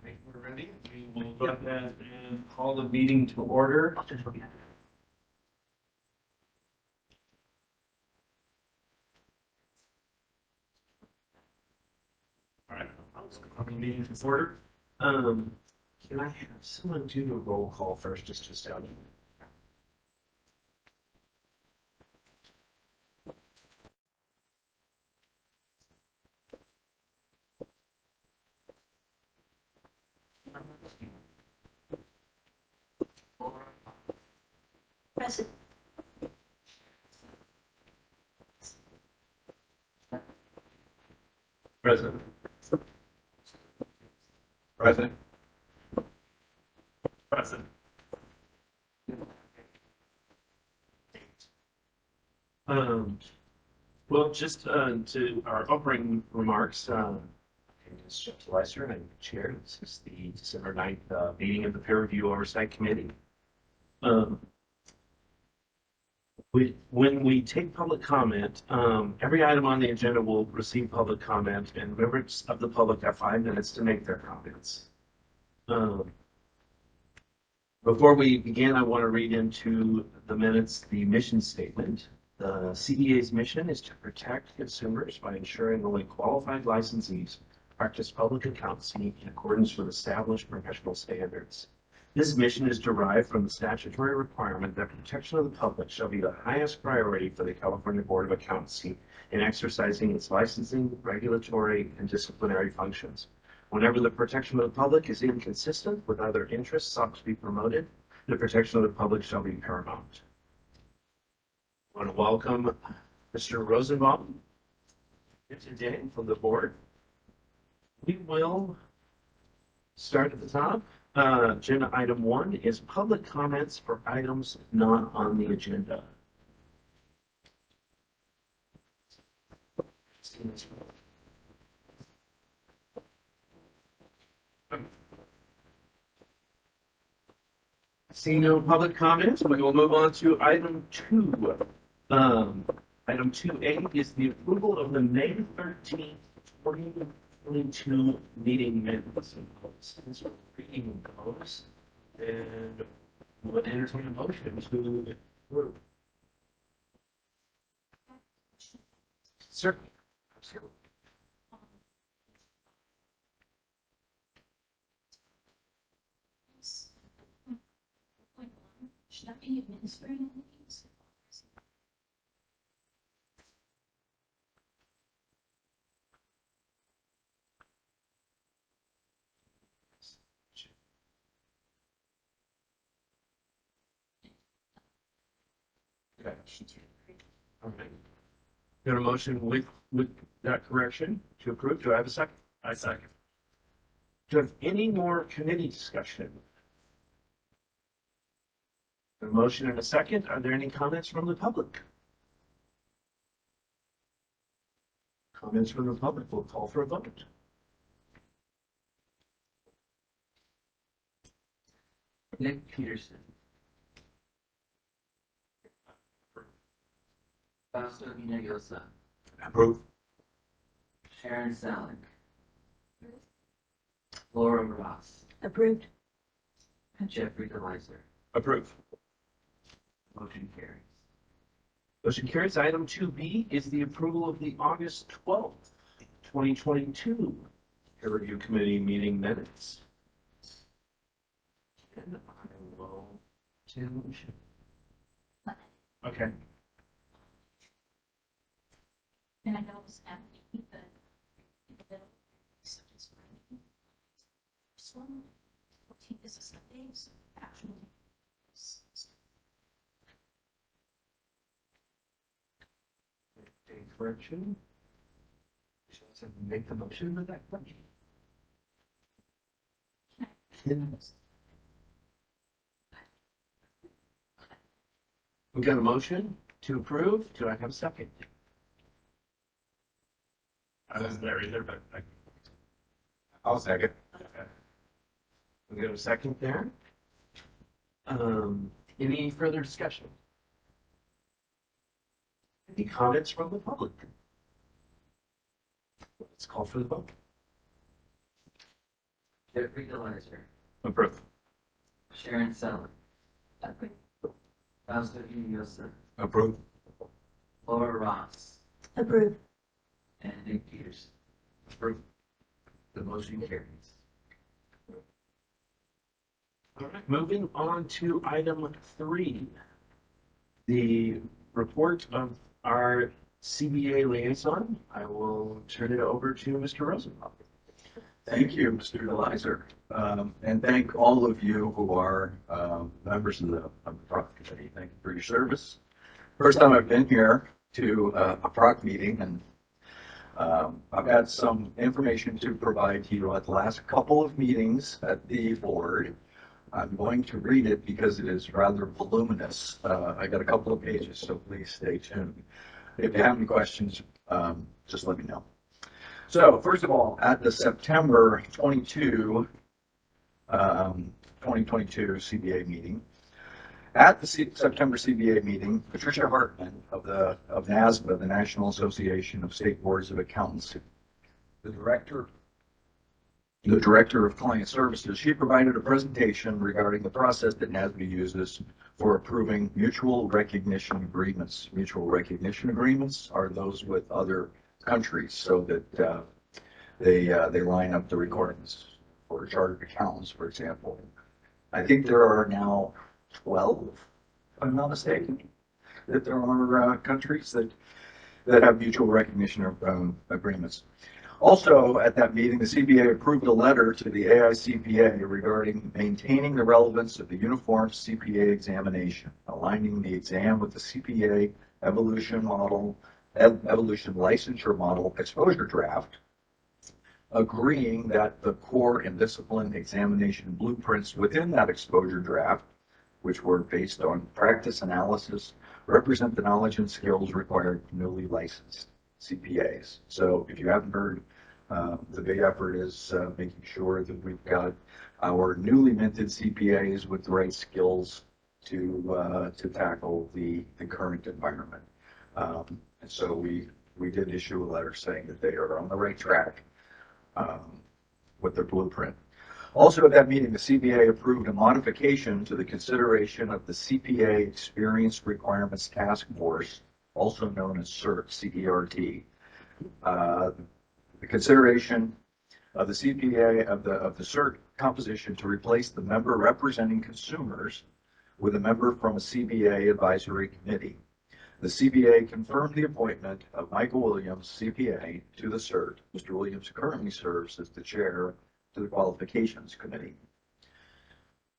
Okay, we're ready. We will go ahead and call the meeting to order. All right, let's call the meeting to order. Can I have someone do the roll call first, just to establish? Present. Present. Present. Present. Well, just to our opening remarks, my name is Jeff Leister, and I'm chair. This is the December 9th meeting of the Peer Review Oversight Committee. Um, when we take public comment, every item on the agenda will receive public comment, and members of the public have 5 minutes to make their comments. Before we begin, I want to read into the minutes the mission statement. The CEA's mission is to protect consumers by ensuring only qualified licensees practice public accountancy in accordance with established professional standards. This mission is derived from the statutory requirement that protection of the public shall be the highest priority for the California Board of Accountancy in exercising its licensing, regulatory, and disciplinary functions. Whenever the protection of the public is inconsistent with other interests sought to be promoted, the protection of the public shall be paramount. I want to welcome Mr. Rosenbaum today from the board. We will start at the top. Agenda item 1 is public comments for items not on the agenda. Seeing no public comments, we will move on to item 2. Item 2A is the approval of the May 13th, 2022 meeting minutes. Since we're reading those, and we'll entertain a motion to approve. Certainly. Absolutely. Should I be administering these? Okay. All right. Got a motion with that correction to approve. Do I have a second? I second. Do you have any more committee discussion? A motion and a second. Are there any comments from the public? Comments from the public will call for a vote. Nick Peterson. Fausto Vinagosa. Approve. Sharon Salick. Laura Ross. Approved. Jeffrey DeLizer. Approve. Motion carries. Motion carries. Item 2B is the approval of the August 12th, 2022 peer review committee meeting minutes. And I will okay. And I know it was happening, but in the middle, so it's fine. This one, 14 business days, actually. A correction. Should I make the motion with that correction? We got a motion to approve. Do I have a second? I wasn't there either, but I'll second. Okay. We got a second there. Any further discussion? Any comments from the public? Let's call for the vote. Jeffrey DeLizer, Approve. Sharon Selling, Approve. Fausto Yosef, Approve. Laura Ross, Approve. and Nick Peters. Approve. The motion carries. All right, moving on to item 3, the report of our CBA liaison. I will turn it over to Mr. Rosenbaum. Thank you, Mr. DeLizer. And thank all of you who are members of the PROC committee. Thank you for your service. First time I've been here to a PROC meeting, and I've got some information to provide to you at the last couple of meetings at the board. I'm going to read it because it is rather voluminous. I got a couple of pages, so please stay tuned. If you have any questions, just let me know. So first of all, at the September 2022 CBA meeting, at the September CBA meeting, Patricia Hartman of NASBA, the National Association of State Boards of Accountancy, the director of client services, she provided a presentation regarding the process that NASBA uses for approving mutual recognition agreements. Mutual recognition agreements are those with other countries, so that they line up the requirements for chartered accountants, for example. I think there are now 12, if I'm not mistaken, that there are countries that have mutual recognition agreements. Also, at that meeting, the CBA approved a letter to the AICPA regarding maintaining the relevance of the uniform CPA examination, aligning the exam with the CPA evolution licensure model exposure draft, agreeing that the core and discipline examination blueprints within that exposure draft, which were based on practice analysis, represent the knowledge and skills required for newly licensed CPAs. So if you haven't heard, the big effort is making sure that we've got our newly minted CPAs with the right skills to tackle the current environment. And so we did issue a letter saying that they are on the right track with their blueprint. Also at that meeting, the CBA approved a modification to the consideration of the CPA Experience Requirements Task Force, also known as CERT, C-E-R-T. The consideration of the CPA of the CERT composition to replace the member representing consumers with a member from a CBA advisory committee. The CBA confirmed the appointment of Michael Williams, CPA, to the CERT. Mr. Williams currently serves as the chair to the qualifications committee.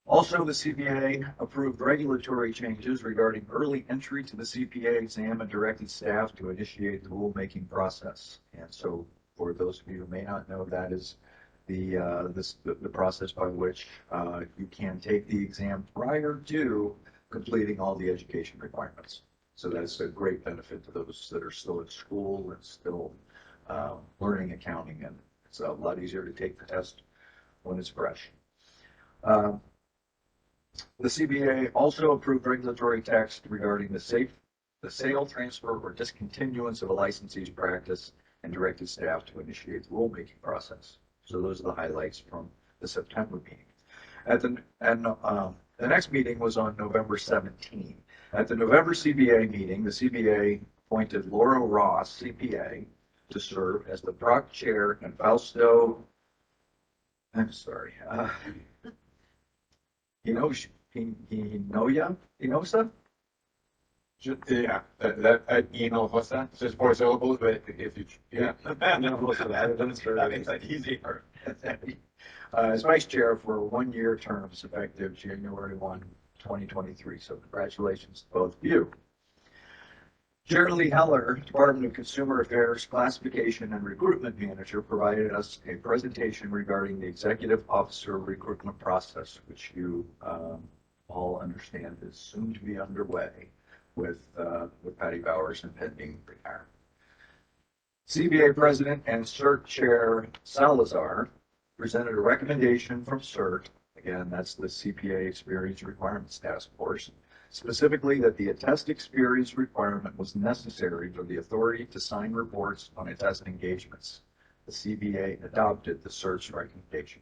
Also, the CBA approved regulatory changes regarding early entry to the CPA exam and directed staff to initiate the rulemaking process. And so, for those of you who may not know, that is the process by which you can take the exam prior to completing all the education requirements. So that's a great benefit to those that are still at school and still learning accounting, and it's a lot easier to take the test when it's fresh. The CBA also approved regulatory text regarding the sale, transfer, or discontinuance of a licensee's practice and directed staff to initiate the rulemaking process. So those are the highlights from the September meeting. The next meeting was on November 17. At the November CBA meeting, the CBA appointed Laura Ross, CPA, to serve as the PROC chair, and Fausto, Hinosa? Yeah, that what's that? It's just 4 syllables, but if you, yeah. That makes that easier. As vice chair for 1-year terms effective January 1, 2023. So congratulations to both of you. Shirley Heller, Department of Consumer Affairs Classification and Recruitment Manager, provided us a presentation regarding the executive officer recruitment process, which you all understand is soon to be underway with Patty Bowers impending retirement. CBA President and CERT Chair Salazar presented a recommendation from CERT, again, that's the CPA Experience Requirements Task Force, specifically that the attest experience requirement was necessary for the authority to sign reports on attest engagements. The CBA adopted the CERT's recommendation.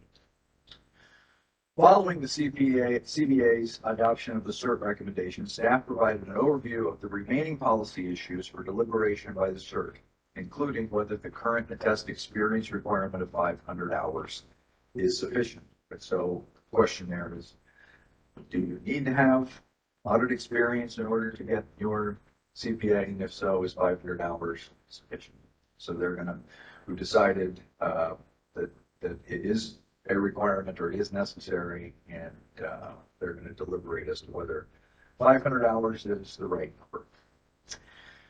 Following the CBA's adoption of the CERT recommendation, staff provided an overview of the remaining policy issues for deliberation by the CERT, including whether the current attest experience requirement of 500 hours is sufficient. So the question there is, do you need to have audit experience in order to get your CPA? And if so, is 500 hours sufficient? So we've decided that it is a requirement or it is necessary, and they're going to deliberate as to whether 500 hours is the right number.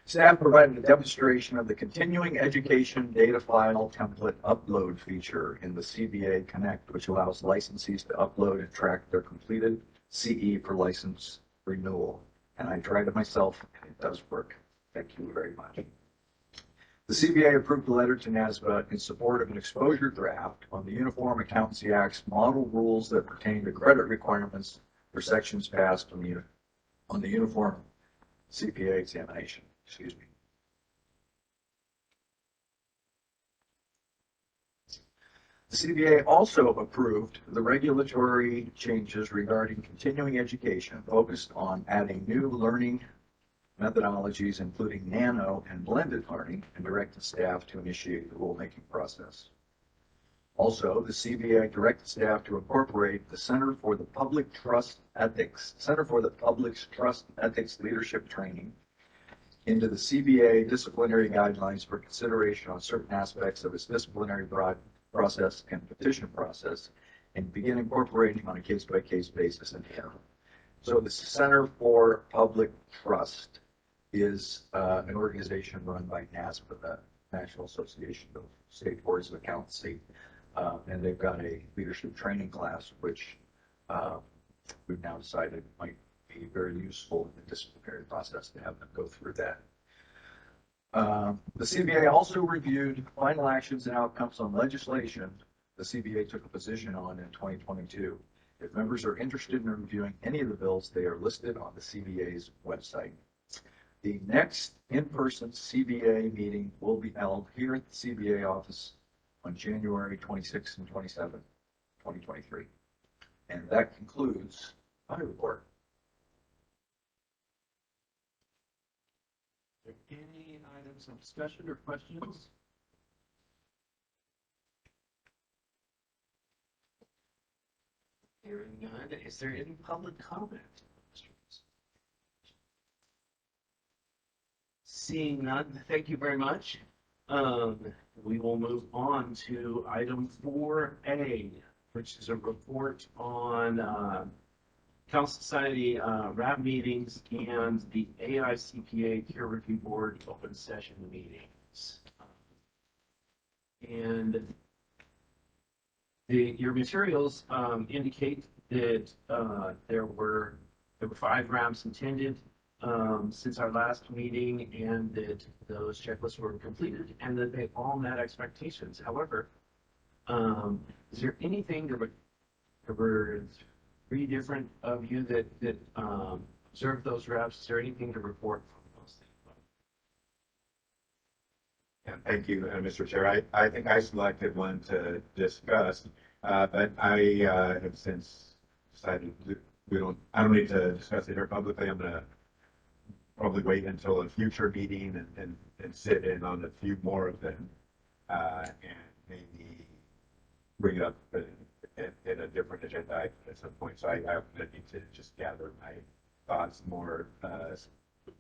Staff provided a demonstration of the continuing education data file template upload feature in the CBA Connect, which allows licensees to upload and track their completed CE for license renewal. And I tried it myself, and it does work. Thank you very much. The CBA approved a letter to NASBA in support of an exposure draft on the Uniform Accountancy Act's model rules that pertain to credit requirements for sections passed on the Uniform CPA examination. Excuse me. The CBA also approved the regulatory changes regarding continuing education focused on adding new learning methodologies, including nano and blended learning, and directed staff to initiate the rulemaking process. Also, the CBA directed staff to incorporate the Center for the Public's Trust Ethics Leadership Training into the CBA disciplinary guidelines for consideration on certain aspects of its disciplinary process and petition process, and begin incorporating on a case-by-case basis in here. So the Center for Public Trust is an organization run by NASBA, the National Association of State Boards of Accountancy, and they've got a leadership training class, which we've now decided might be very useful in the disciplinary process to have them go through that. The CBA also reviewed final actions and outcomes on legislation the CBA took a position on in 2022. If members are interested in reviewing any of the bills, they are listed on the CBA's website. The next in-person CBA meeting will be held here at the CBA office on January 26th and 27th, 2023. And that concludes my report. Are there any items of discussion or questions? Hearing none, is there any public comment? Seeing none, thank you very much. We will move on to item 4A, which is a report on Council Society RAB meetings and the AICPA Peer Review Board open session meetings. And your materials indicate that there were 5 RABs attended since our last meeting, and that those checklists were completed and that they all met expectations. However, is there anything there were 3 different of you that observed those RABs? Is there anything to report from those things? Yeah, thank you, Mr. Chair. I think I selected one to discuss, but I have since decided that I don't need to discuss it here publicly. I'm going to probably wait until a future meeting and sit in on a few more of them, and maybe bring it up in a different agenda item at some point. So I need to just gather my thoughts more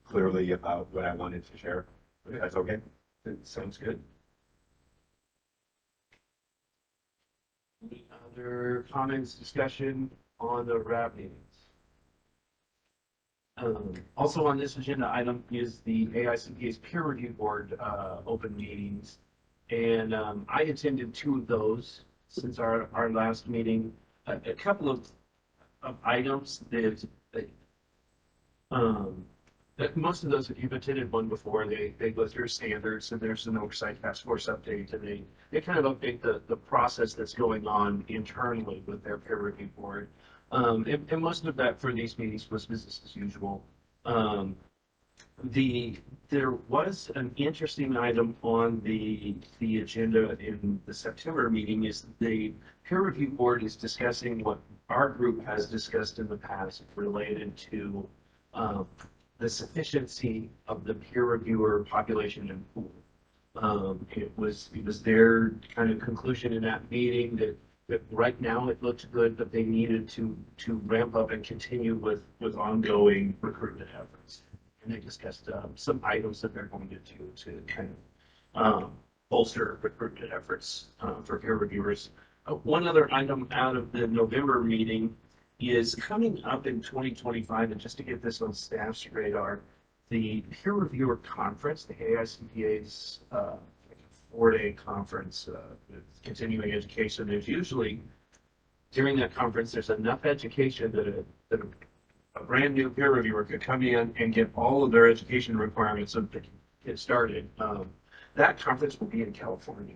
clearly about what I wanted to share. If that's okay. That sounds good. Any other comments, discussion on the RAB meetings? Also on this agenda item is the AICPA's Peer Review Board open meetings. And I attended 2 of those since our last meeting. A couple of items that most of those, if you've attended one before, they go through standards, and there's an oversight task force update, and they kind of update the process that's going on internally with their peer review board. And most of that for these meetings was business as usual. There was an interesting item on the agenda in the September meeting. Is the peer review board is discussing what our group has discussed in the past related to the sufficiency of the peer reviewer population and pool. It was their kind of conclusion in that meeting that right now it looked good, but they needed to ramp up and continue with ongoing recruitment efforts. And they discussed some items that they're going to do to kind of bolster recruitment efforts for peer reviewers. One other item out of the November meeting is coming up in 2025, and just to get this on staff's radar, the peer reviewer conference, the AICPA's 4-day conference with continuing education. There's usually, during that conference, there's enough education that a brand new peer reviewer could come in and get all of their education requirements so they can get started. That conference will be in California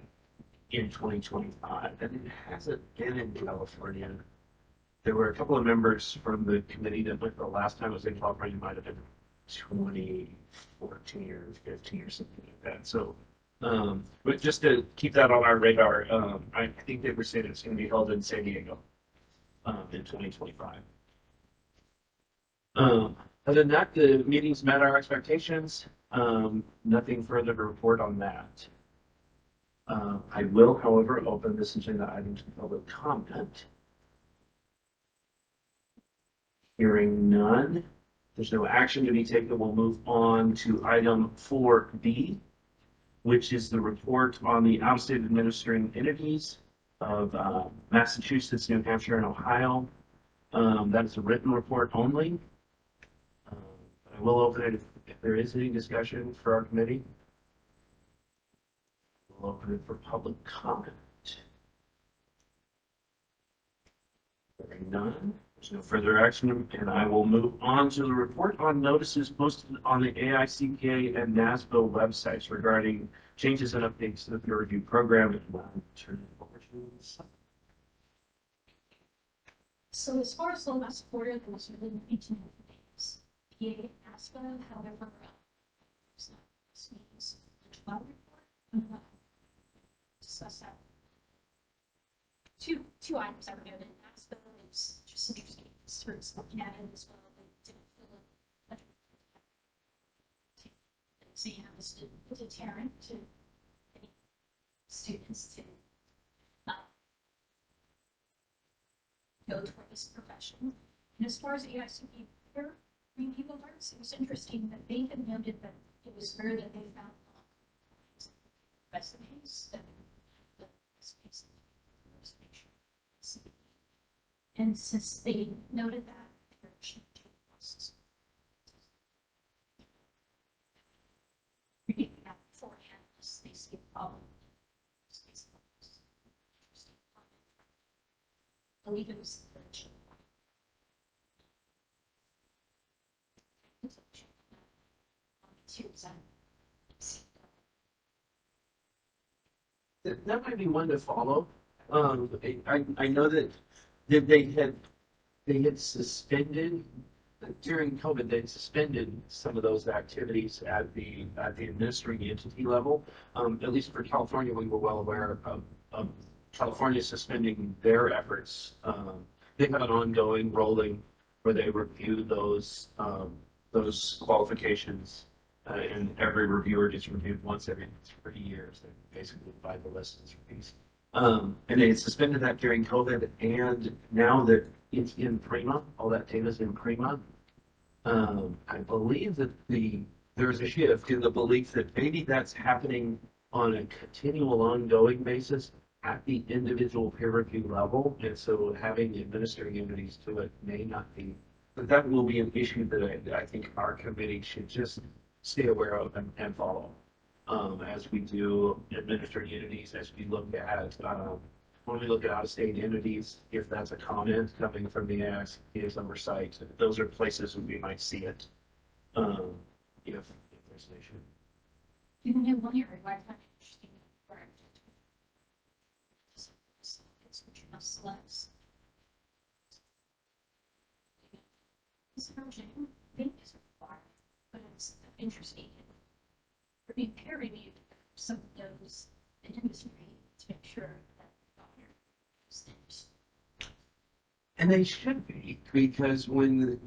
in 2025, and it hasn't been in California. There were a couple of members from the committee that went the last time it was in California, might have been 2014 or 15 or something like that. So, but just to keep that on our radar, I think they were saying it's going to be held in San Diego in 2025. Other than that, the meetings met our expectations. Nothing further to report on that. I will, however, open this agenda item to public comment. Hearing none, there's no action to be taken. We'll move on to item 4B, which is the report on the out-of-state administering entities of Massachusetts, New Hampshire, and Ohio. That is a written report only. I will open it if there is any discussion for our committee. We'll open it for public comment. Hearing none. There's no further action, and I will move on to the report on notices posted on the AICPA and NASBO websites regarding changes and updates to the peer review program. And I'll turn it over to Lisa. So as far as the last quarter, there was really nothing to know for names. PA and NASBA, however, there's not this means the 12 report. I'm going to discuss that. Two items I would note in NASBA is just interesting. Students looking at it as well, they didn't feel it. The exam is a deterrent to any students to go toward this profession. And as far as AICP peer review alerts, it was interesting that they had noted that it was rare that they found resumes that the space. And since they noted that, there should be costs. Reading that beforehand, they see a problem. I believe it was the That might be one to follow. I know that they had suspended during COVID. They suspended some of those activities at the administrating entity level. At least for California, we were well aware of California suspending their efforts. They have an ongoing rolling where they review those qualifications, and every reviewer gets reviewed once every 3 years. They basically divide the list into 3 pieces. And they had suspended that during COVID, and now that it's in Prima, all that data is in Prima. I believe that there's a shift in the belief that maybe that's happening on a continual, ongoing basis at the individual peer review level, and so having the administering entities to it may not be. But that will be an issue that I think our committee should just stay aware of and follow. As we do administrative entities, as we look at, when we look at out-of-state entities, if that's a comment coming from the AICPA's oversight, those are places where we might see it, if there's an issue. even in one area where I find it interesting, where it's much less. This version, I think, is required, but it's interesting. For being peer reviewed, some of those in industry to make sure that And they should be, because when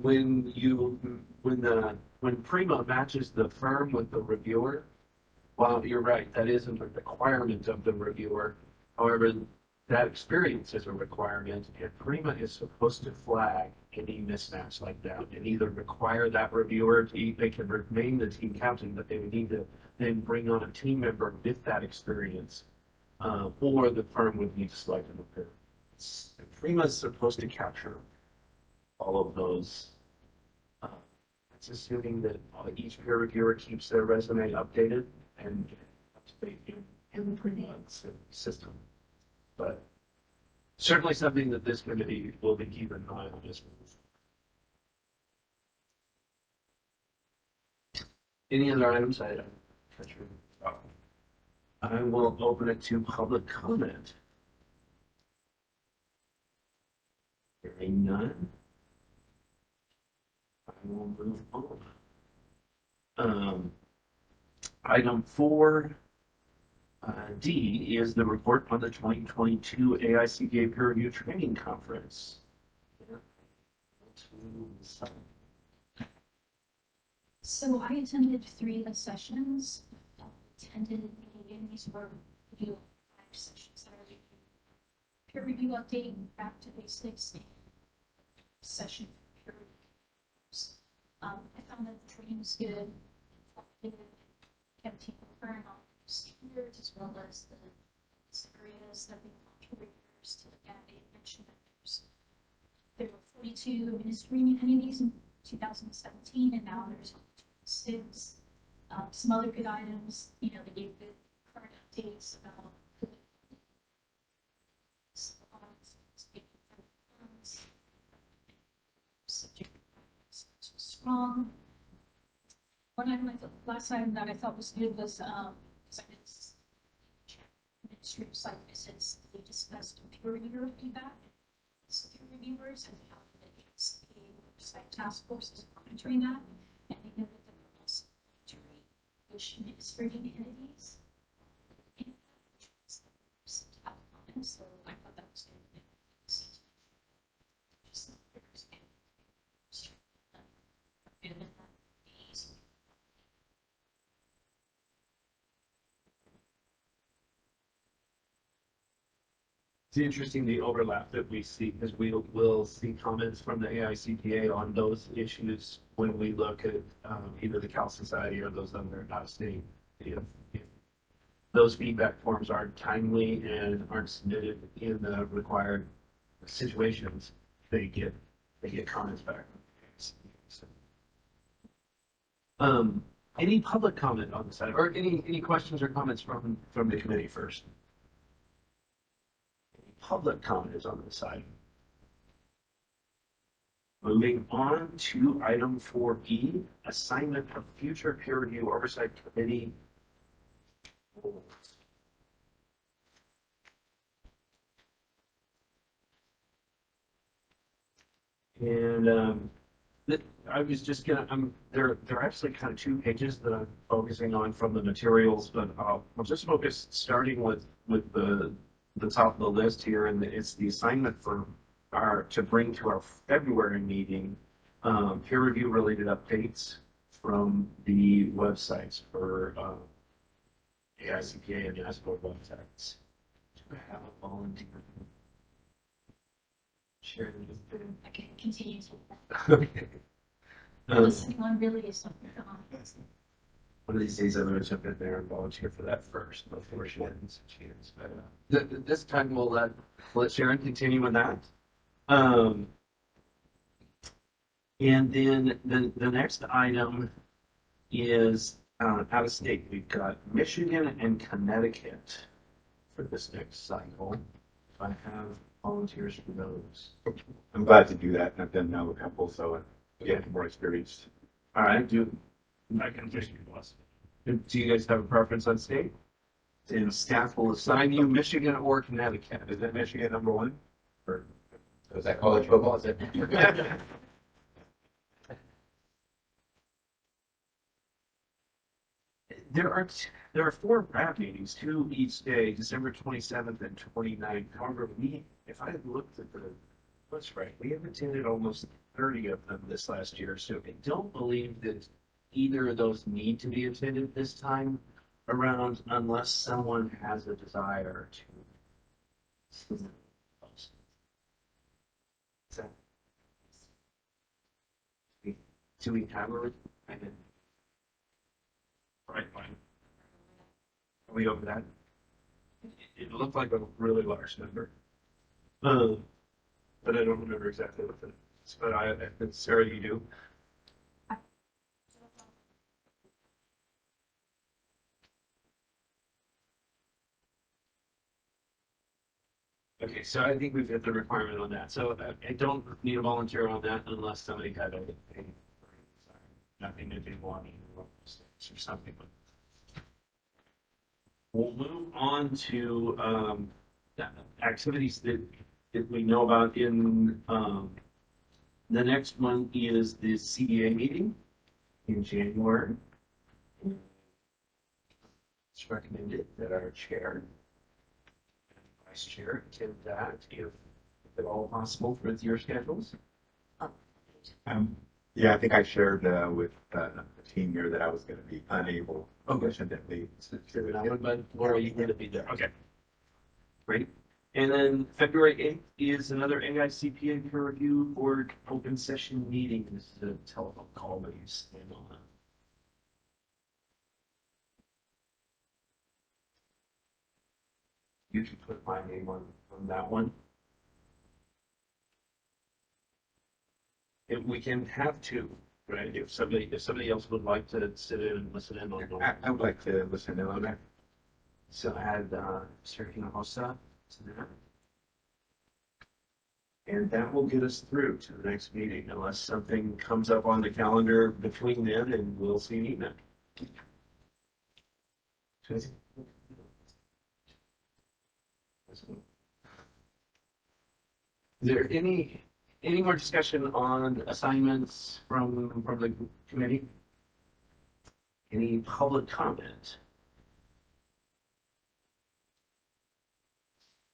Prima matches the firm with the reviewer, well, you're right, that isn't a requirement of the reviewer. However, that experience is a requirement, and Prima is supposed to flag any mismatch like that and either require that reviewer to, they can remain the team captain, but they would need to then bring on a team member with that experience, or the firm would need to select an appearance. Prima is supposed to capture all of those. It's assuming that each peer reviewer keeps their resume updated and up to date in the Prima system. But certainly something that this committee will be keeping an eye on as well. Any other items? I will open it to public comment. Hearing none, I will move on. Item 4D is the report on the 2022 AICPA Peer Review Training Conference. So I attended 3 of the sessions. Attended these were review 5 sessions that are peer review update, back to basics, and session for peer reviews. I found that the training was good. It kept people current on standards as well as the areas that we want peer reviewers to look at and mention vendors. There were 42 administrative entities in 2017, and now there's 6. Some other good items, they gave good current updates about subject was strong. One item last item that I thought was good was because I did administrative site visits, they discussed peer reviewer feedback. So peer reviewers and how the site task force is monitoring that, and they noted that they're also monitoring which administrative entities. So I thought that was good. Just It's interesting the overlap that we see, because we will see comments from the AICPA on those issues when we look at either the Cal Society or those other out of state. If those feedback forms aren't timely and aren't submitted in the required situations, they get comments back. Any public comment on the side, or any questions or comments from the committee first? Any public comment on this side? Moving on to item 4E, assignment of future peer review oversight committee roles. And I was just gonna, there are actually kind of 2 pages that I'm focusing on from the materials, but I'll just focus starting with the top of the list here, and it's the assignment for to bring to our February meeting peer review related updates from the websites for AICPA and the ISPO websites. Do I have a volunteer? Share the I can continue to Okay. listening on really is something on. One of these days I'm going to jump in there and volunteer for that first before Sharon gets a chance. But this time we'll let Sharon continue with that. And then the next item is out of state. We've got Michigan and Connecticut for this next cycle. If I have volunteers for those. I'm glad to do that. I've done now a couple, so I get more experience. All right, I can just be blessed. Do you guys have a preference on state? And staff will assign you Michigan or Connecticut. Is that Michigan number 1? Or Was that college football? Is it? There are 4 RAP meetings, 2 each day, December 27th and 29th. However, if I had looked at That's right. We have attended almost 30 of them this last year, so I don't believe that either of those need to be attended this time around unless someone has a desire to. So, do we have a, I didn't. Right, fine. Are we over that? It looked like a really large number. But I don't remember exactly what the, but Sarah, you do? Okay, so I think we've hit the requirement on that. So I don't need a volunteer on that unless somebody had a nothing to do wanting or something. We'll move on to activities that we know about in the next one is the CDA meeting in January. It's recommended that our chair and vice chair attend that if at all possible with your schedules. Yeah, I think I shared with the team here that I was going to be unable, unfortunately, to do it. But Laura, you need to be there. Okay. Great. And then February 8th is another AICPA peer review board open session meeting. This is a telephone call that you stand on. You can put my name on that one. If we can have two, right? If somebody else would like to sit in and listen in on one. I would like to listen in on that. So add Mr. Hinojosa to that. And that will get us through to the next meeting unless something comes up on the calendar between then and we'll see you then. Is there any more discussion on assignments from the committee? Any public comment?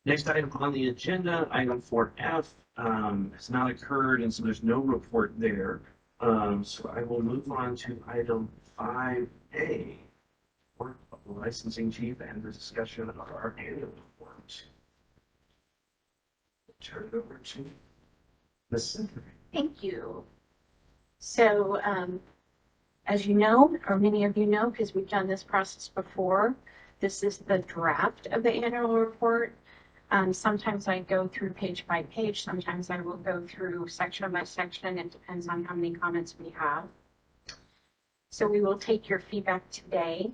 Next item on the agenda, item 4F, has not occurred, and so there's no report there. So I will move on to item 5A, report of the licensing chief and the discussion of our annual report. Turn it over to Ms. Secretary. Thank you. So, as you know, or many of you know, because we've done this process before, this is the draft of the annual report. Sometimes I go through page by page. Sometimes I will go through section by section. It depends on how many comments we have. So we will take your feedback today.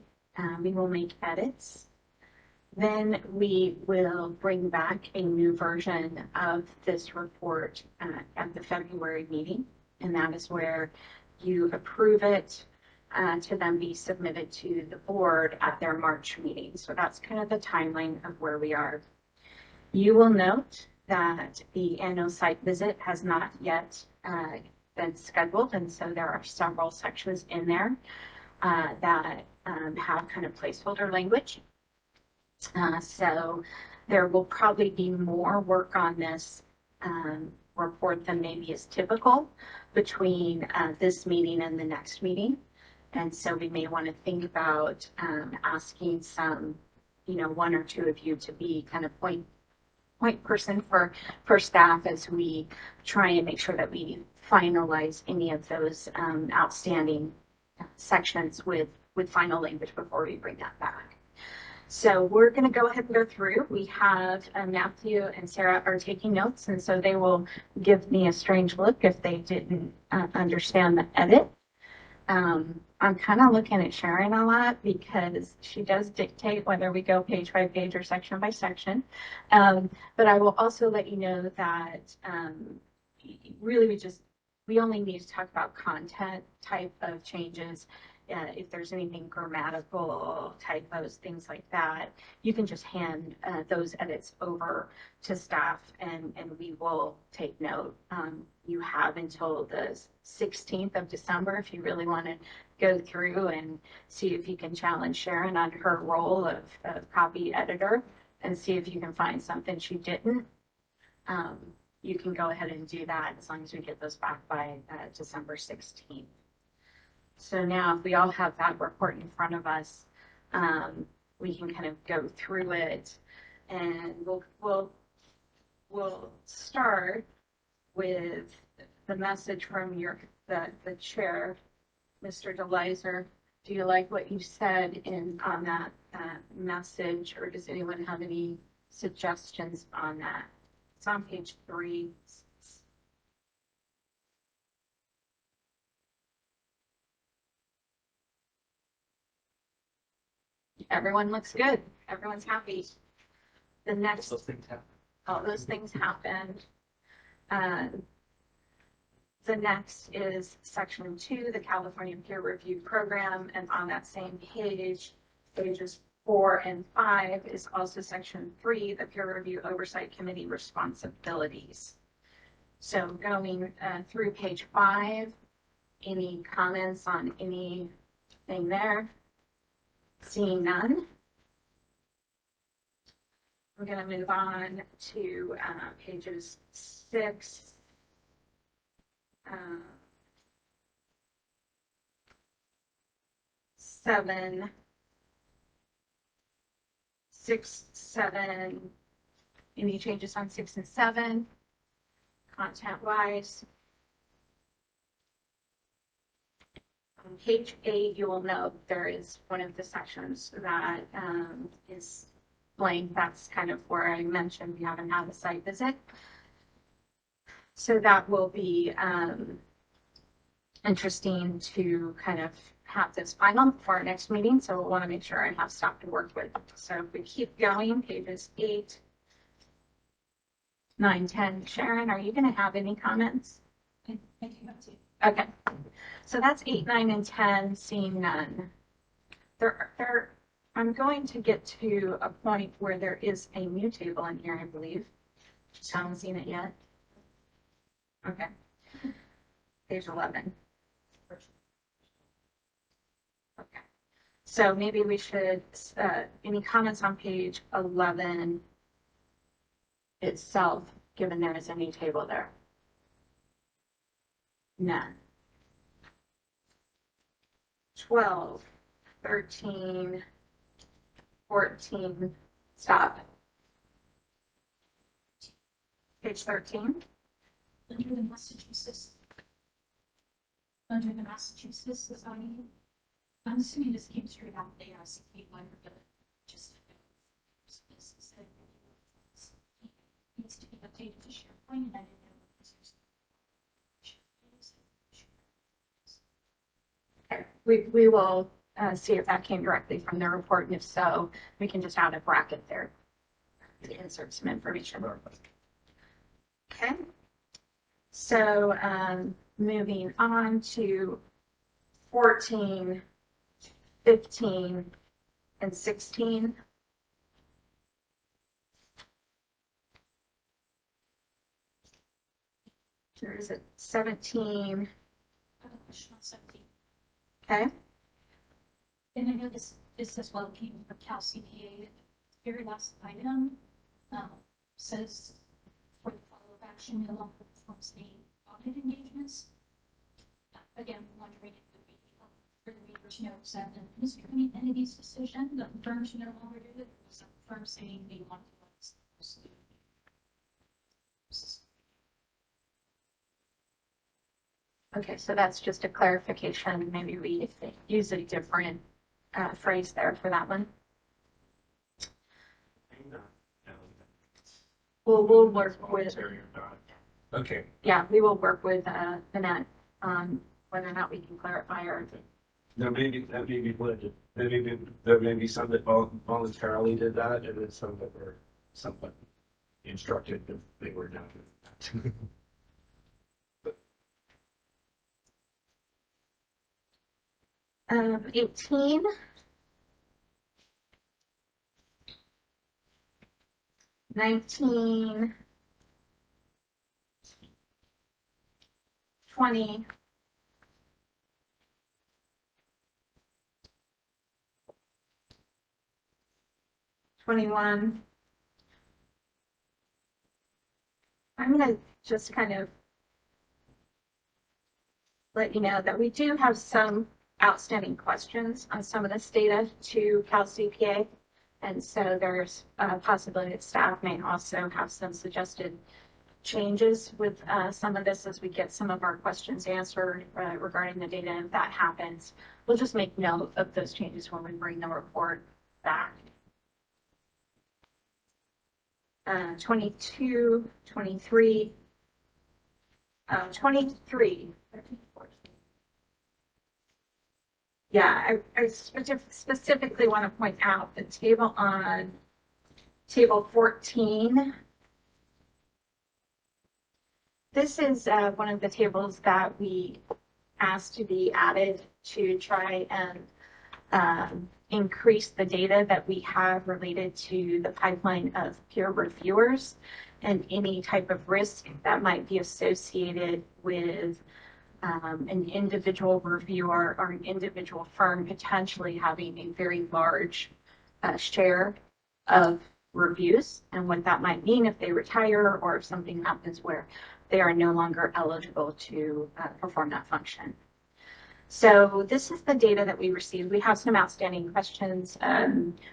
We will make edits. Then we will bring back a new version of this report at the February meeting. And that is where you approve it to then be submitted to the board at their March meeting. So that's kind of the timeline of where we are. You will note that the annual site visit has not yet been scheduled, and so there are several sections in there that have kind of placeholder language. So there will probably be more work on this report than maybe is typical between this meeting and the next meeting. And so we may want to think about asking some, one or two of you to be kind of point person for staff as we try and make sure that we finalize any of those outstanding sections with final language before we bring that back. So we're going to go ahead and go through. We have Matthew and Sarah are taking notes, and so they will give me a strange look if they didn't understand the edit. I'm kind of looking at Sharon a lot because she does dictate whether we go page by page or section by section. But I will also let you know that really we only need to talk about content type of changes. If there's anything grammatical, typos, things like that, you can just hand those edits over to staff and we will take note. You have until the 16th of December if you really want to go through and see if you can challenge Sharon on her role of copy editor and see if you can find something she didn't. you can go ahead and do that as long as we get those back by December 16th. So now if we all have that report in front of us, we can kind of go through it, and we'll start with the message from the chair, Mr. DeLizer. Do you like what you said on that message, or does anyone have any suggestions on that? It's on page 3. Everyone looks good. Everyone's happy. The next, Those things happen. all those things happened. The next is section 2, the California Peer Review Program, and on that same page, pages 4 and 5 is also section 3, the Peer Review Oversight Committee responsibilities. So going through page 5, any comments on anything there? Seeing none. We're going to move on to pages 6. 7, 6, 7. Any changes on 6 and 7? Content wise. On page 8, you will note there is one of the sections that is blank. That's kind of where I mentioned we haven't had a site visit. So that will be interesting to kind of have this final for our next meeting. So we'll want to make sure I have stuff to work with. So if we keep going, pages 8, 9, 10. Sharon, are you going to have any comments? I do have to. Okay. So that's 8, 9, and 10, seeing none. I'm going to get to a point where there is a new table in here, I believe. Just haven't seen it yet. Okay. Page 11. Okay. So maybe we should, any comments on page 11 itself, given there is a new table there? None. 12, 13, 14, stop. Page 13. Under the Massachusetts zoning, I'm assuming this came straight out of the ARCP one, but just needs to be updated to SharePoint, and I didn't know what this was. Okay. We will see if that came directly from the report, and if so, we can just add a bracket there to insert some information. Okay. So moving on to 14, 15, and 16. There is a 17. I have a question on 17. Okay. And I know this as well came from Cal CPA. The very last item says for the follow-up action, no longer performs any audit engagements. Again, wondering if it would be for the reader to know that the Mr. entity's decision that the firm should no longer do it, or was that the firm saying they want to let us do it? Okay, so that's just a clarification. Maybe we use a different phrase there for that one. We'll work with, Okay. yeah, we will work with Annette on whether or not we can clarify or. There may be blended. There may be some that voluntarily did that, and then some that were somewhat instructed if they were not doing that. 18. 19. 20. 21. I'm gonna just kind of let you know that we do have some outstanding questions on some of this data to Cal CPA. And so there's a possibility that staff may also have some suggested changes with some of this as we get some of our questions answered regarding the data. And if that happens, we'll just make note of those changes when we bring the report back. 22, 23, 23. Yeah, I specifically want to point out the table on table 14. This is one of the tables that we asked to be added to try and increase the data that we have related to the pipeline of peer reviewers and any type of risk that might be associated with an individual reviewer or an individual firm potentially having a very large share of reviews, and what that might mean if they retire or if something happens where they are no longer eligible to perform that function. So this is the data that we received. We have some outstanding questions.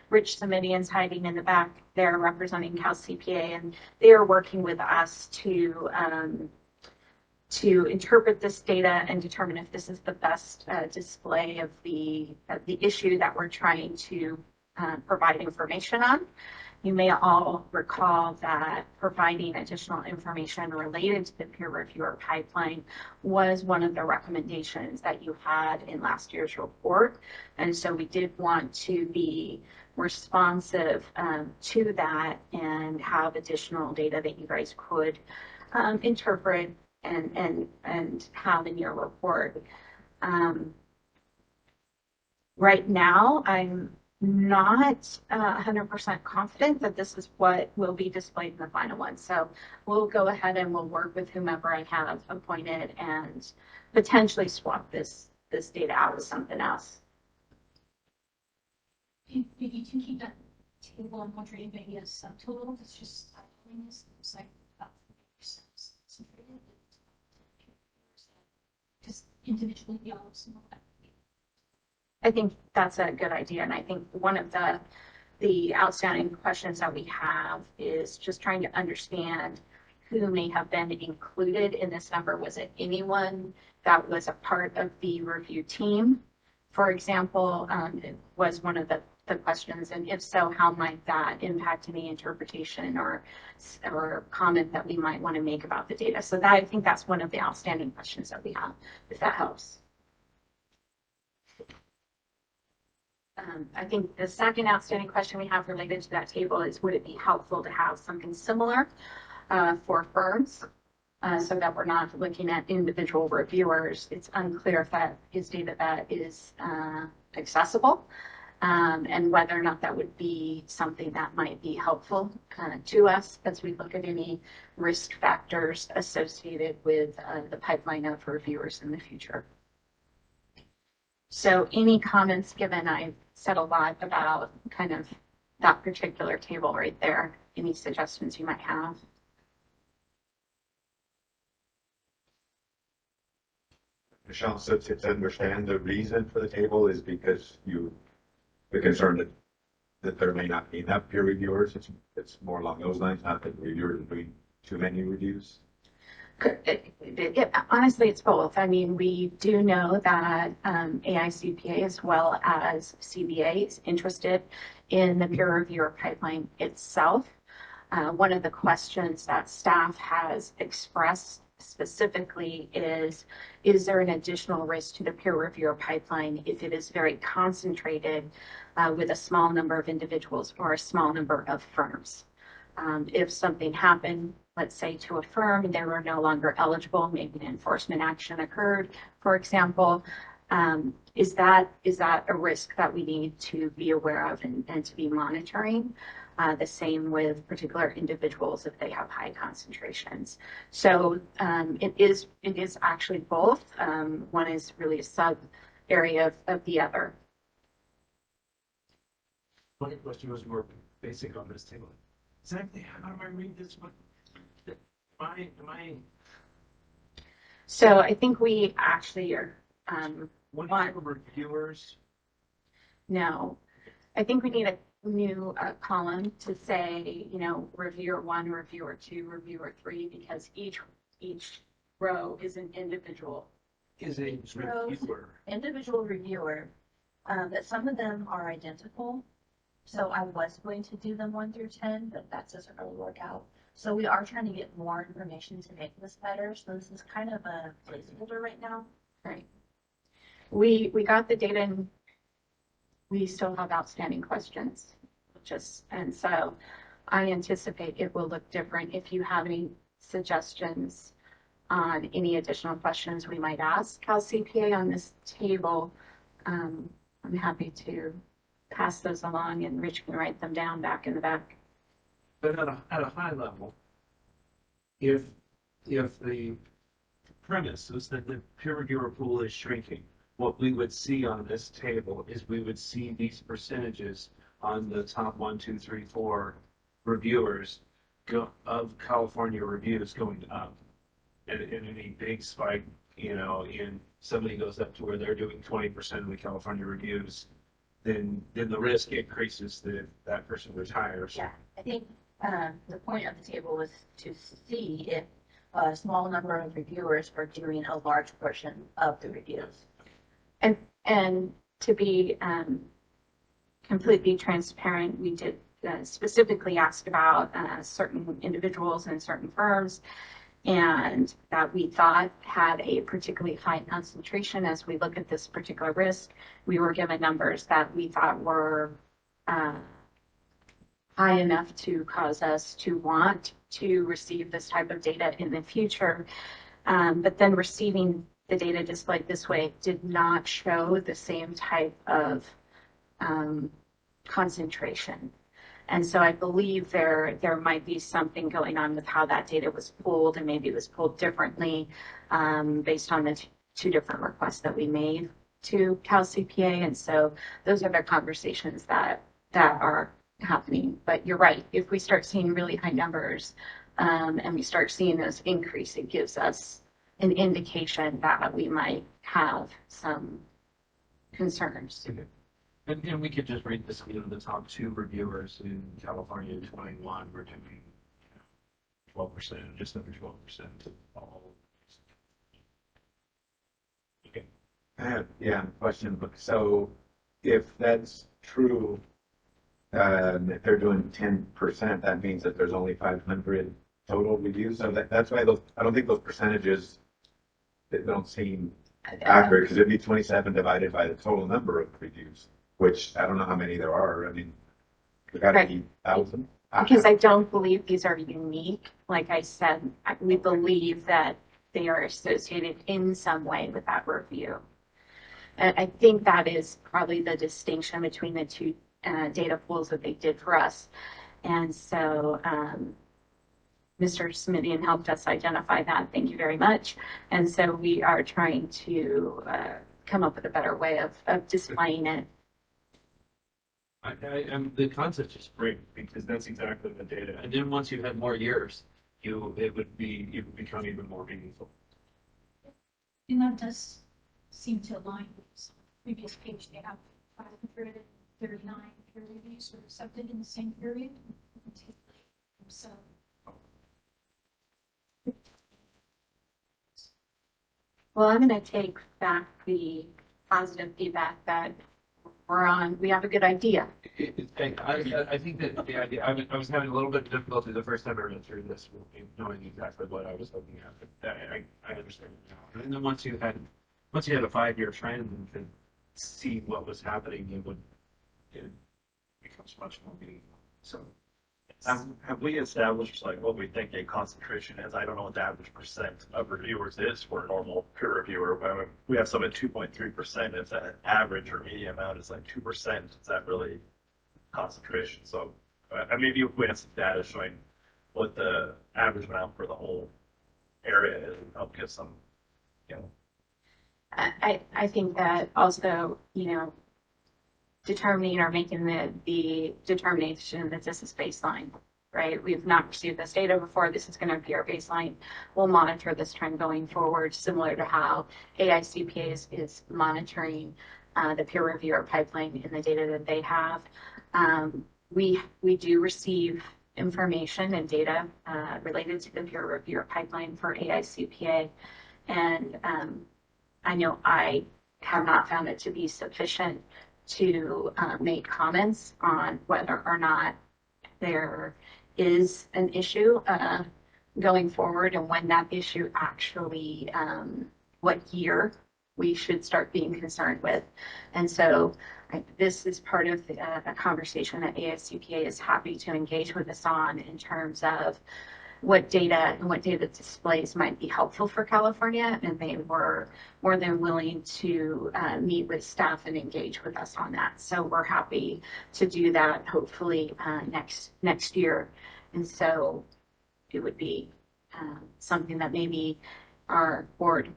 Rich Semidian's hiding in the back there representing Cal CPA, and they are working with us to interpret this data and determine if this is the best display of the issue that we're trying to provide information on. You may all recall that providing additional information related to the peer reviewer pipeline was one of the recommendations that you had in last year's report. And so we did want to be responsive to that and have additional data that you guys could interpret and have in your report. Right now, I'm not 100% confident that this is what will be displayed in the final one. So we'll go ahead and we'll work with whomever I have appointed and potentially swap this data out with something else. If you can keep that table on wondering maybe a subtotal, it's just this looks like about 40% concentrated. Just individually be all some of that. I think that's a good idea. And I think one of the outstanding questions that we have is just trying to understand who may have been included in this number. Was it anyone that was a part of the review team? For example, it was one of the questions, and if so, how might that impact any interpretation or comment that we might want to make about the data? So that, I think that's one of the outstanding questions that we have, if that helps. I think the second outstanding question we have related to that table is, would it be helpful to have something similar for firms so that we're not looking at individual reviewers? It's unclear if that is data that is accessible and whether or not that would be something that might be helpful to us as we look at any risk factors associated with the pipeline of reviewers in the future. So any comments given? I've said a lot about kind of that particular table right there. Any suggestions you might have? Michelle, so to understand the reason for the table is because the concern that there may not be enough peer reviewers. It's more along those lines, not that reviewers are doing too many reviews. Honestly, it's both. I mean, we do know that AICPA as well as CBA is interested in the peer reviewer pipeline itself. One of the questions that staff has expressed specifically is there an additional risk to the peer reviewer pipeline if it is very concentrated with a small number of individuals or a small number of firms? If something happened, let's say to a firm, and they were no longer eligible, maybe an enforcement action occurred, for example, is that a risk that we need to be aware of and to be monitoring? The same with particular individuals if they have high concentrations. So it is actually both. One is really a sub area of the other. One question was more basic on this table. Exactly how do I read this one? Am I, So I think we actually are, when Why? reviewers, no, I think we need a new column to say, reviewer one, reviewer two, reviewer three, because each row is an individual. is a reviewer? Individual reviewer, that some of them are identical. So I was going to do them 1 through 10, but that doesn't really work out. So we are trying to get more information to make this better. So this is kind of a placeholder right now. Right. We got the data and we still have outstanding questions. And so I anticipate it will look different. If you have any suggestions on any additional questions we might ask Cal CPA on this table, I'm happy to pass those along and Rich can write them down back in the back. But at a high level, if the premise is that the peer reviewer pool is shrinking, what we would see on this table is we would see these percentages on the top 1, 2, 3, 4 reviewers of California reviews going up. And any big spike, in somebody goes up to where they're doing 20% of the California reviews, then the risk increases that person retires. Yeah, I think the point of the table was to see if a small number of reviewers were doing a large portion of the reviews. And to be completely transparent, we did specifically ask about certain individuals and certain firms, and that we thought had a particularly high concentration. As we look at this particular risk, we were given numbers that we thought were high enough to cause us to want to receive this type of data in the future. But then receiving the data displayed this way did not show the same type of concentration. And so I believe there might be something going on with how that data was pulled, and maybe it was pulled differently based on the two different requests that we made to Cal CPA. And so those are the conversations that are happening. But you're right, if we start seeing really high numbers and we start seeing those increase, it gives us an indication that we might have some concerns. And we could just read this, the top 2 reviewers in California in 21 were doing 12%, just under 12% of all. Okay. Yeah, question. So if that's true, if they're doing 10%, that means that there's only 500 total reviews. So that's why I don't think those percentages, they don't seem accurate, because it'd be 27 divided by the total number of reviews, which I don't know how many there are. I mean, there got to be thousands. Because I don't believe these are unique. Like I said, we believe that they are associated in some way with that review. And I think that is probably the distinction between the two data pools that they did for us. And so Mr. Smithian helped us identify that. Thank you very much. And so we are trying to come up with a better way of displaying it. The concept is great, because that's exactly the data. And then once you had more years, it would become even more meaningful. And that does seem to align with some previous page. They have 539 peer reviews were accepted in the same period. So. Well, I'm going to take back the positive feedback that we have a good idea. I think that the idea, I was having a little bit of difficulty the first time I read through this, knowing exactly what I was looking at. But I understand it now. And then once you had a 5-year trend and could see what was happening, it becomes much more meaningful. So. Have we established like what we think a concentration is? I don't know what the average percent of reviewers is for a normal peer reviewer. But we have some at 2.3%. If that average or median amount is like 2%, is that really concentration? So maybe if we have some data showing what the average amount for the whole area is, help get some, I think that also, determining or making the determination that this is baseline, right? We've not received this data before. This is going to be our baseline. We'll monitor this trend going forward, similar to how AICPA is monitoring the peer reviewer pipeline in the data that they have. We do receive information and data related to the peer reviewer pipeline for AICPA. And I know I have not found it to be sufficient to make comments on whether or not there is an issue going forward and when that issue actually, what year we should start being concerned with. And so this is part of a conversation that AICPA is happy to engage with us on in terms of what data and what data displays might be helpful for California. And they were more than willing to meet with staff and engage with us on that. So we're happy to do that hopefully next year. And so it would be something that maybe our board,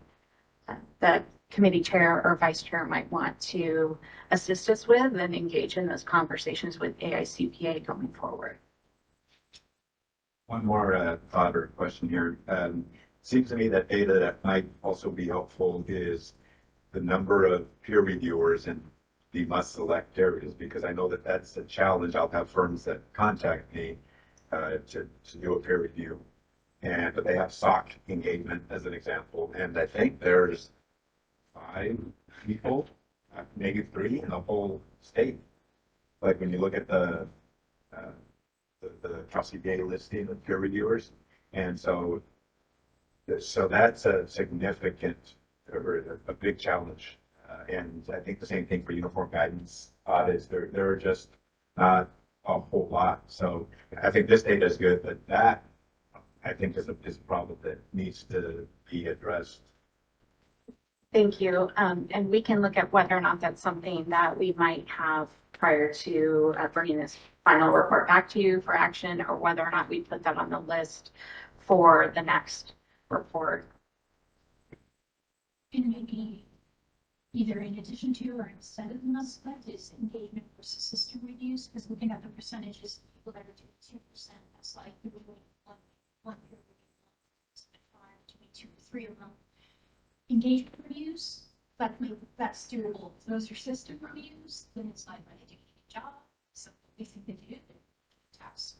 the committee chair or vice chair might want to assist us with and engage in those conversations with AICPA going forward. One more thought or question here. Seems to me that data that might also be helpful is the number of peer reviewers in the must-select areas, because I know that that's a challenge. I'll have firms that contact me to do a peer review, but they have SOC engagement as an example, and I think there's 5 people, maybe 3 in the whole state. Like when you look at the CalCPA listing of peer reviewers, and so that's a significant or a big challenge. And I think the same thing for uniform guidance audits. There are just not a whole lot. So I think this data is good, but that I think is a problem that needs to be addressed. Thank you. And we can look at whether or not that's something that we might have prior to bringing this final report back to you for action, or whether or not we put that on the list for the next report. And maybe either in addition to or instead of the must-select is engagement versus system reviews, because looking at the percentages of people that are doing 2%, that's like we're doing one peer review, 2 to 3 of them. Engagement reviews, that's doable. If those are system reviews, then it's like, are they doing a good job? So we think they do, tax.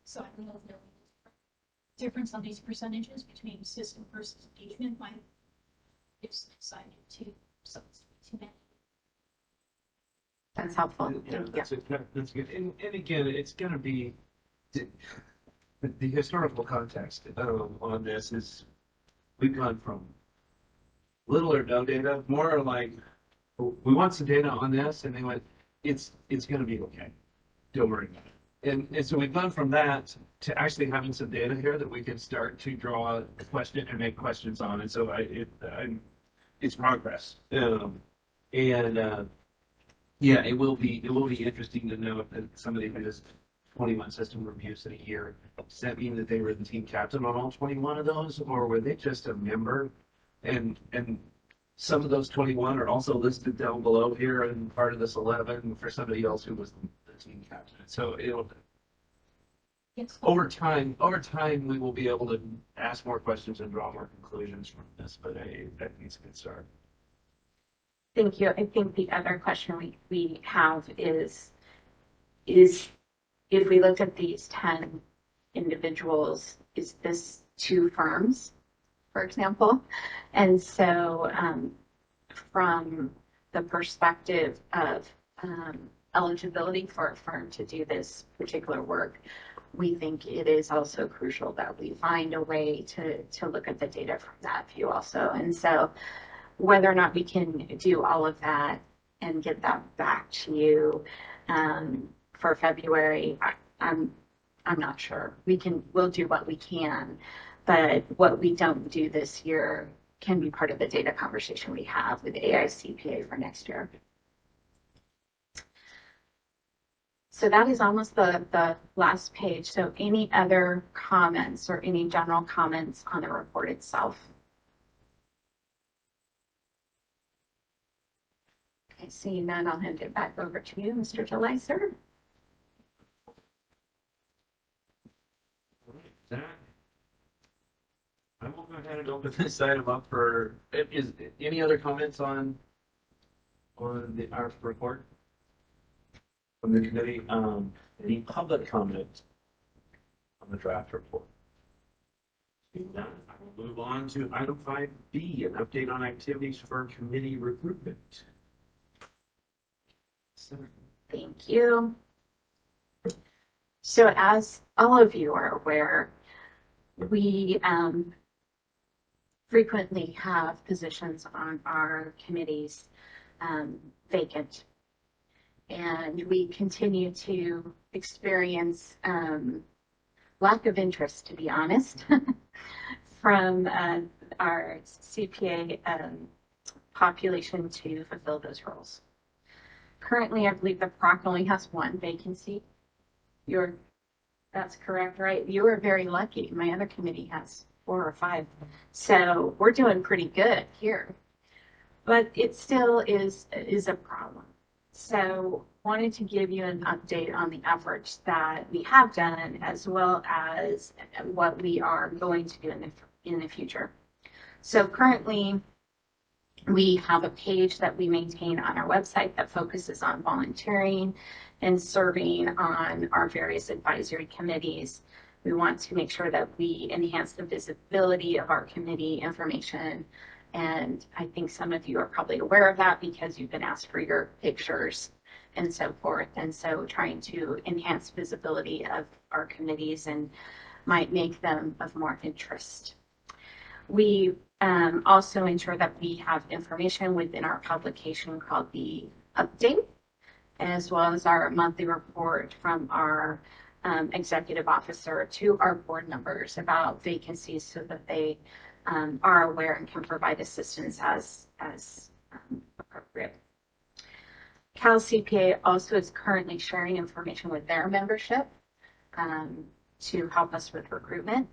So I don't know if there was a difference on these percentages between system versus engagement might give some insight into some too many. That's helpful. Yeah, Thank you. that's good. And again, it's going to be the historical context on this is we've gone from little or no data, more like we want some data on this, and they went, it's going to be okay. Don't worry about it. And so we've gone from that to actually having some data here that we can start to draw a question and make questions on. And so it's progress. Yeah, it will be interesting to know if somebody who does 21 system reviews in a year, does that mean that they were the team captain on all 21 of those, or were they just a member? And some of those 21 are also listed down below here and part of this 11 for somebody else who was the team captain. So it'll over time we will be able to ask more questions and draw more conclusions from this. But I think it's a good start. Thank you. I think the other question we have is if we looked at these 10 individuals, is this 2 firms, for example? And so from the perspective of eligibility for a firm to do this particular work, we think it is also crucial that we find a way to look at the data from that view also. And so whether or not we can do all of that and get that back to you for February, I'm not sure. We'll do what we can, but what we don't do this year can be part of the data conversation we have with AICPA for next year. So that is almost the last page. So any other comments or any general comments on the report itself? Okay, seeing none, I'll hand it back over to you, Mr. DeLyser. I will go ahead and open this item up for, is, any other comments on our report? From the committee, any public comment on the draft report? Seeing none, I will move on to item 5B, an update on activities for committee recruitment. Thank you. So as all of you are aware, we frequently have positions on our committees vacant. And we continue to experience lack of interest, to be honest, from our CPA population to fulfill those roles. Currently, I believe the PROC only has one vacancy. That's correct, right? You are very lucky. My other committee has 4 or 5. So we're doing pretty good here. But it still is a problem. So wanted to give you an update on the efforts that we have done, as well as what we are going to do in the future. So currently, we have a page that we maintain on our website that focuses on volunteering and serving on our various advisory committees. We want to make sure that we enhance the visibility of our committee information. And I think some of you are probably aware of that because you've been asked for your pictures and so forth. And so trying to enhance visibility of our committees and might make them of more interest. We also ensure that we have information within our publication called the Update, as well as our monthly report from our executive officer to our board members about vacancies so that they are aware and can provide assistance as appropriate. Cal CPA also is currently sharing information with their membership to help us with recruitment.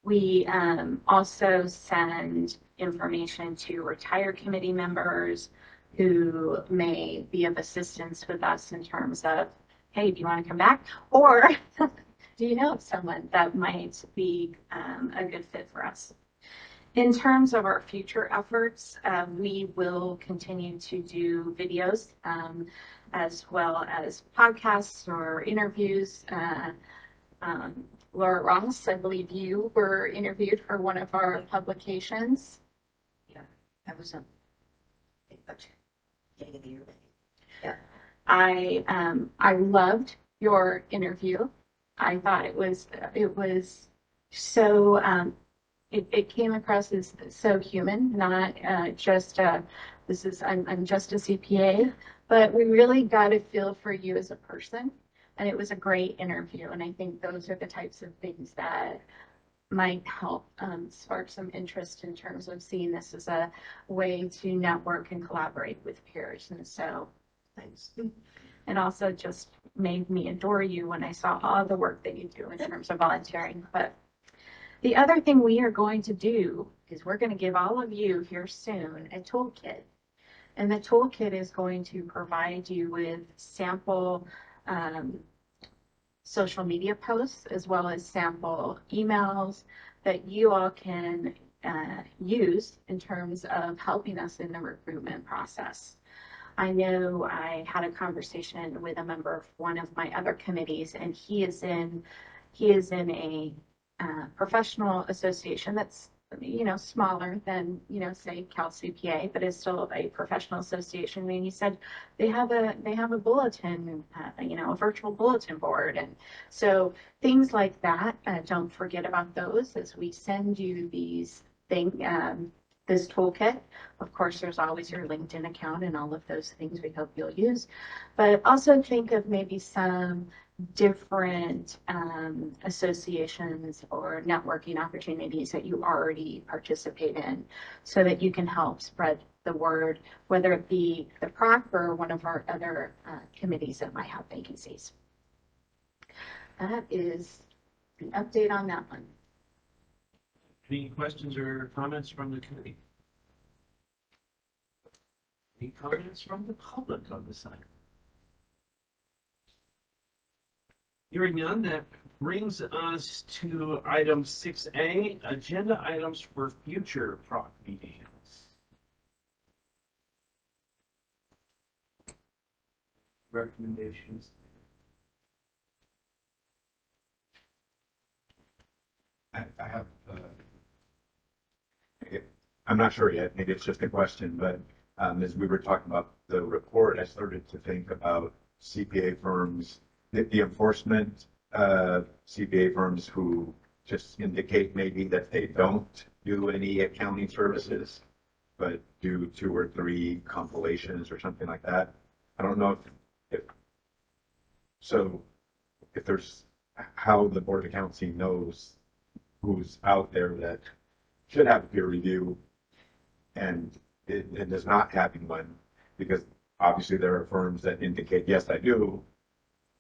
We also send information to retired committee members who may be of assistance with us in terms of, hey, do you want to come back? Or do you know of someone that might be a good fit for us? In terms of our future efforts, we will continue to do videos as well as podcasts or interviews. Laura Ross, I believe you were interviewed for one of our publications. Yeah, I was a Yeah. I loved your interview. I thought it was so it came across as so human, not just I'm just a CPA, but we really got a feel for you as a person. And it was a great interview. And I think those are the types of things that might help spark some interest in terms of seeing this as a way to network and collaborate with peers. And so thanks. And also just made me adore you when I saw all the work that you do in terms of volunteering. But the other thing we are going to do is we're going to give all of you here soon a toolkit. And the toolkit is going to provide you with sample social media posts, as well as sample emails that you all can use in terms of helping us in the recruitment process. I know I had a conversation with a member of one of my other committees, and he is in a professional association that's smaller than say Cal CPA, but is still a professional association. And he said they have a bulletin, a virtual bulletin board, and so things like that. Don't forget about those as we send you these this toolkit. Of course, there's always your LinkedIn account and all of those things we hope you'll use, but also think of maybe some different associations or networking opportunities that you already participate in so that you can help spread the word, whether it be the PROC or one of our other committees that might have vacancies. That is the update on that one. Any questions or comments from the committee? Any comments from the public on this item? Hearing none, that brings us to item 6A, agenda items for future PROC meetings. Recommendations. I have, I'm not sure yet, maybe it's just a question, but as we were talking about the report, I started to think about CPA firms, the enforcement CPA firms who just indicate maybe that they don't do any accounting services, but do 2 or 3 compilations or something like that. I don't know if there's how the Board of Accountancy knows who's out there that should have peer review and it is not having one, because obviously there are firms that indicate, yes, I do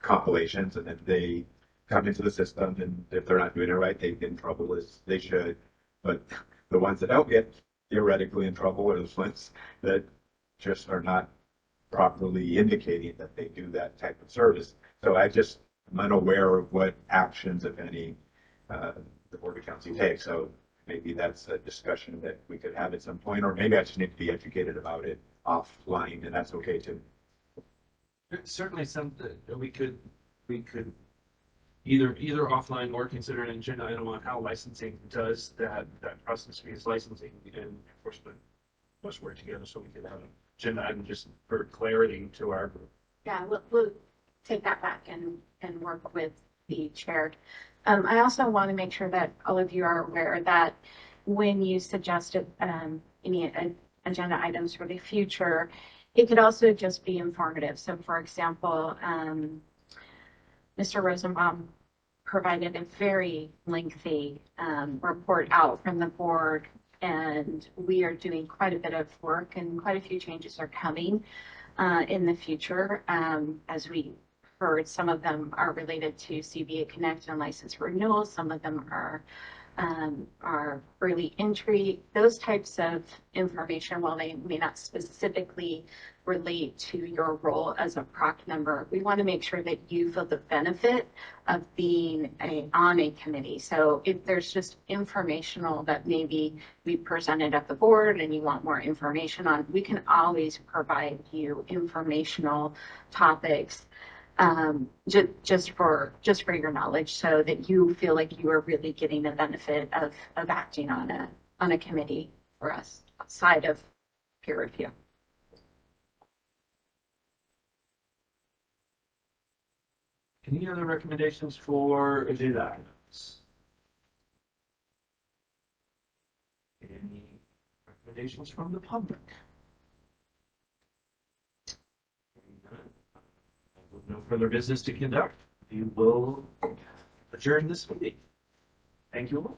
compilations, and then they come into the system, and if they're not doing it right, they get in trouble as they should. But the ones that don't get theoretically in trouble are the ones that just are not properly indicating that they do that type of service. So I'm unaware of what actions, if any, the Board of Accountancy takes. So maybe that's a discussion that we could have at some point, or maybe I just need to be educated about it offline, and that's okay too. It's certainly something that we could either offline or consider an agenda item on how licensing does that process, because licensing and enforcement must work together, so we could have an agenda item just for clarity to our group. Yeah, we'll take that back and work with the chair. I also want to make sure that all of you are aware that when you suggested any agenda items for the future, it could also just be informative. So for example, Mr. Rosenbaum provided a very lengthy report out from the board, and we are doing quite a bit of work and quite a few changes are coming in the future. As we heard, some of them are related to CBA Connect and license renewal. Some of them are early entry. Those types of information, while they may not specifically relate to your role as a PROC member, we want to make sure that you feel the benefit of being on a committee. So if there's just informational that maybe we presented at the board and you want more information on, we can always provide you informational topics just for your knowledge, so that you feel like you are really getting the benefit of acting on a committee for us outside of peer review. Any other recommendations for agenda items? Any recommendations from the public? With no further business to conduct, we will adjourn this meeting. Thank you all.